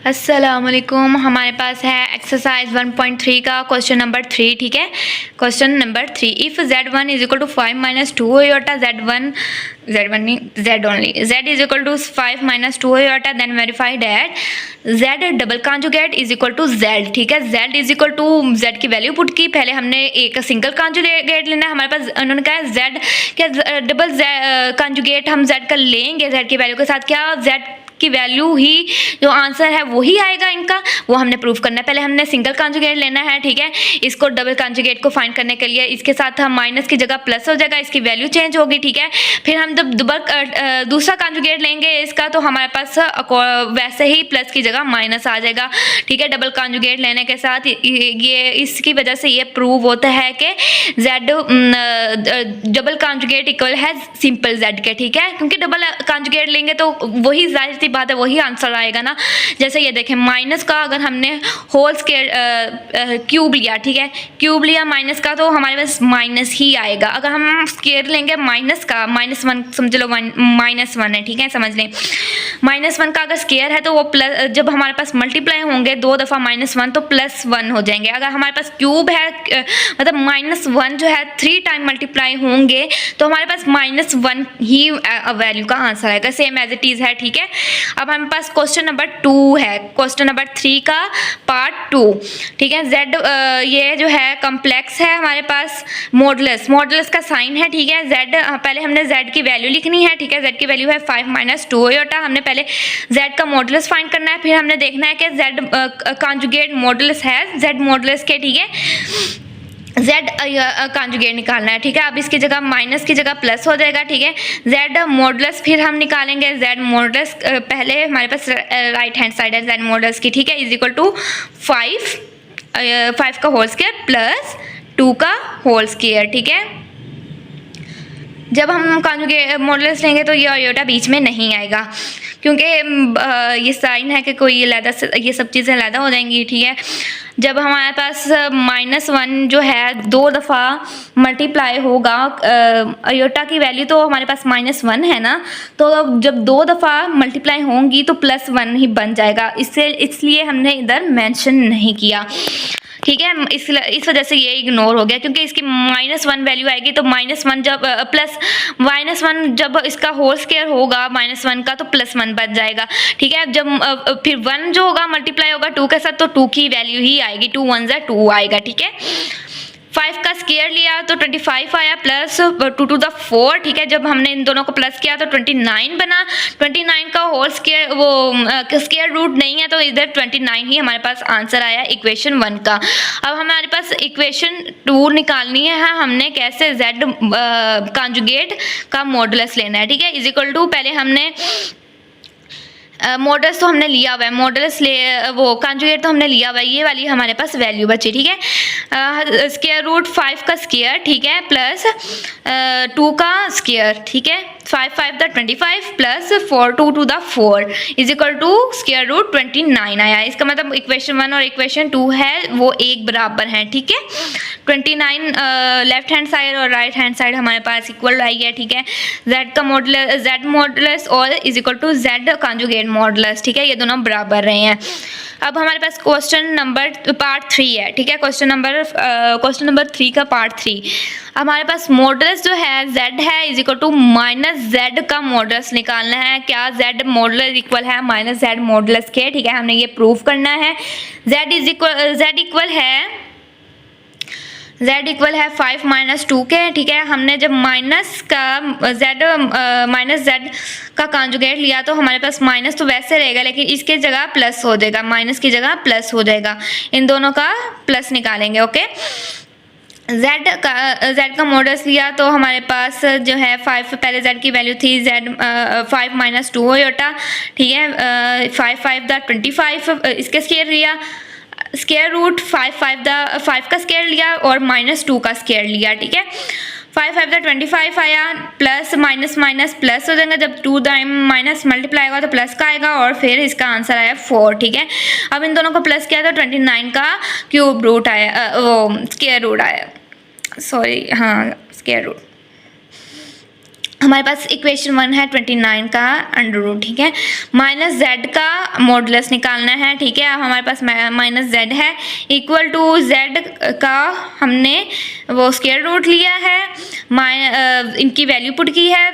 अस्सलामुअलैकुम। हमारे पास है एक्सरसाइज 1.3 का क्वेश्चन नंबर 3। ठीक है, question number 3, if z1 is equal to 5 minus 2 iota z1 नहीं z only z is equal to 5 minus 2 iota then verify that z double conjugate is equal to z। ठीक है, z is equal to z की value put की, पहले हमने एक single conjugate लेना है। हमारे पास उन्होंने कहा है z क्या डबल कॉन्जुगेट हम z का लेंगे, z की वैल्यू के साथ क्या z की वैल्यू ही जो आंसर है वही आएगा इनका, वो हमने प्रूफ करना है। पहले हमने सिंगल कॉन्जुगेट लेना है। ठीक है, इसको डबल कॉन्जुगेट को फाइंड करने के लिए इसके साथ हम माइनस की जगह प्लस हो जाएगा, इसकी वैल्यू चेंज होगी। ठीक है, फिर हम जब दूसरा कॉन्जुगेट लेंगे इसका तो हमारे पास वैसे ही प्लस की जगह माइनस आ जाएगा। ठीक है, डबल कॉन्जुगेट लेने के साथ ये इसकी वजह से ये प्रूव होता है कि z डबल कॉन्जुगेट इक्वल है सिंपल z के। ठीक है, क्योंकि डबल कॉन्जुगेट लेंगे तो वही जाहिर सी बात है वही आंसर आएगा ना। जैसे ये देखें, माइनस का अगर हमने होल स्क्वायर क्यूब लिया, ठीक है, क्यूब लिया माइनस का तो हमारे पास माइनस ही आएगा। अगर हम स्क्वायर लेंगे माइनस का, -1 समझ लो, -1 है। ठीक है, समझ लें -1 का अगर स्क्वायर है तो वो प्लस, जब हमारे पास मल्टीप्लाई होंगे 2 दफ़ा -1 तो +1 हो जाएंगे। अगर हमारे पास क्यूब है मतलब -1 जो है 3 टाइम मल्टीप्लाई होंगे तो हमारे पास -1 ही वैल्यू का आंसर आएगा, सेम एज इट इज़ है। ठीक है, अब हमारे पास क्वेश्चन नंबर 2 है, क्वेश्चन नंबर 3 का पार्ट 2। ठीक है, z ये जो है कॉम्प्लेक्स है हमारे पास, मॉडुलस का साइन है। ठीक है, z पहले हमने z की वैल्यू लिखनी है। ठीक है, z की वैल्यू है 5 माइनस 2 आयोटा। हमने पहले z का मॉडुलस फाइंड करना है, फिर हमने देखना है कि z कॉन्जुगेट मॉडुलस है z मॉडुलस के। ठीक है, z कॉन्जुगेट निकालना है। ठीक है, अब इसकी जगह माइनस की जगह प्लस हो जाएगा। ठीक है, z मॉडुलस फिर हम निकालेंगे, z मॉडुलस पहले हमारे पास राइट हैंड साइड है z मॉडुलस की। ठीक है, इज इक्वल टू 5 का होल स्क्वायर प्लस 2 का होल स्क्वायर। ठीक है, जब हम कॉन्जुगेट मॉडुलस लेंगे तो ये आयोटा बीच में नहीं आएगा, क्योंकि ये साइन है कि कोई ये सब चीज़ें अलग हो जाएंगी। ठीक है, जब हमारे पास -1 जो है 2 दफ़ा मल्टीप्लाई होगा, आयोटा की वैल्यू तो हमारे पास -1 है ना, तो जब 2 दफ़ा मल्टीप्लाई होंगी तो +1 ही बन जाएगा, इसलिए हमने इधर मेंशन नहीं किया। ठीक है, इस वजह से ये इग्नोर हो गया, क्योंकि इसकी -1 वैल्यू आएगी तो -1 जब -1 जब इसका होल स्क्वायर होगा -1 का तो +1 बन जाएगा। ठीक है, जब फिर 1 जो होगा मल्टीप्लाई होगा 2 के साथ तो 2 की वैल्यू ही आएगी, 2 1 = 2 आएगा। ठीक है, 5 का स्क्वायर लिया तो 25 आया प्लस 2 to the 4। ठीक है, जब हमने इन दोनों को प्लस किया तो 29 बना। 29 का होल स्क्वायर वो स्क्वायर रूट नहीं है तो इधर 29 ही हमारे पास आंसर आया इक्वेशन 1 का। अब हमारे पास इक्वेशन 2 निकालनी है, हमने कैसे z कॉन्जुगेट का मॉडुलस लेना है। ठीक है, इज इक्वल टू पहले हमने मॉडुलस तो हमने लिया हुआ है, मॉडुलस वो कॉन्जुगेट तो हमने लिया हुआ है, ये वाली हमारे पास वैल्यू बची। ठीक है, स्क्वायर रूट 5 का स्क्वायर, ठीक है, प्लस 2 का स्क्वायर। ठीक है, 5 5 = 25 plus 4 2 to the 4 is equal to square root 29 आया। इसका मतलब इक्वेशन 1 और इक्वेशन 2 है वो एक बराबर हैं। ठीक है, 29 लेफ्ट हैंड साइड और राइट हैंड साइड हमारे पास इक्वल आई है। ठीक है, z का मॉडुलस z मॉडुलस और is equal to z conjugate modulus. ठीक है, ये दोनों बराबर रहे हैं। अब हमारे पास क्वेश्चन नंबर पार्ट 3 है। ठीक है, क्वेश्चन नंबर 3 का पार्ट 3, हमारे पास मॉडुलस जो है z है इज इक्वल टू -z का मॉडुलस निकालना है। क्या z मॉडुलस इक्वल है -z मॉडुलस के। ठीक है, हमने ये प्रूव करना है। z इक्वल है 5 माइनस 2 के। ठीक है, हमने जब माइनस z का कॉन्जुगेट लिया तो हमारे पास माइनस तो वैसे रहेगा लेकिन इसके जगह प्लस हो जाएगा, माइनस की जगह प्लस हो जाएगा, इन दोनों का प्लस निकालेंगे। ओके, z का मॉडुलस लिया तो हमारे पास जो है 5, पहले z की वैल्यू थी 5 माइनस 2 आयोटा। ठीक है, 5 5 = 25, इसके स्क्वायर लिया, स्क्वायर रूट 5 का स्क्वायर लिया और -2 का स्क्वायर लिया। ठीक है, 5 5 = 25 आया, प्लस माइनस माइनस प्लस हो जाएगा, जब 2 टाइम माइनस मल्टीप्लाई होगा तो प्लस का आएगा और फिर इसका आंसर आया 4। ठीक है, अब इन दोनों को प्लस किया तो 29 का क्यूब रूट आया, वो स्क्वायर रूट आया, सॉरी हाँ स्क्वायर रूट। हमारे पास इक्वेशन 1 है 29 का अंडर रूट, ठीक है। माइनस जेड का मॉडुलस निकालना है, ठीक है। अब हमारे पास माइनस जेड है इक्वल टू जेड का हमने वो स्क्वायर रूट लिया है, इनकी वैल्यू पुट की है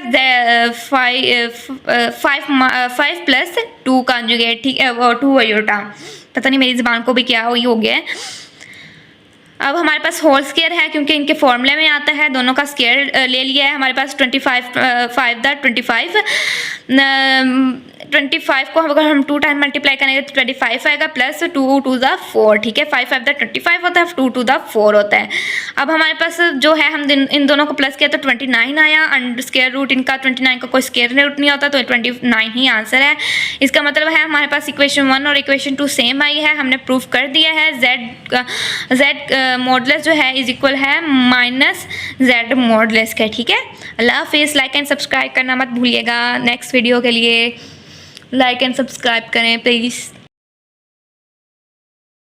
5 प्लस 2 कॉन्जुगेट, ठीक है, वो 2 आयोटा, पता नहीं मेरी ज़बान को भी क्या हो गया है। अब हमारे पास होल स्क्वायर है क्योंकि इनके फॉर्मूले में आता है, दोनों का स्क्वायर ले लिया है हमारे पास 25 को अगर हम 2 टाइम मल्टीप्लाई करेंगे तो 25 आएगा प्लस 2 टू द 4, ठीक है। 5 5 25 होता है, 2 टू द 4 होता है। अब हमारे पास जो है हम इन दोनों को प्लस किया तो 29 आया, अंडर स्क्वायर रूट इनका 29 का कोई स्क्वायर रूट नहीं होता तो 29 ही आंसर है। इसका मतलब है हमारे पास इक्वेशन 1 और इक्वेशन 2 सेम आई है, हमने प्रूफ कर दिया है। जेड मॉडुलस जो है इज इक्वल है माइनस जेड मॉडुलस का, ठीक है। अल्लाह हाफिज़। लाइक एंड सब्सक्राइब करना मत भूलिएगा। नेक्स्ट वीडियो के लिए लाइक एंड सब्सक्राइब करें प्लीज़।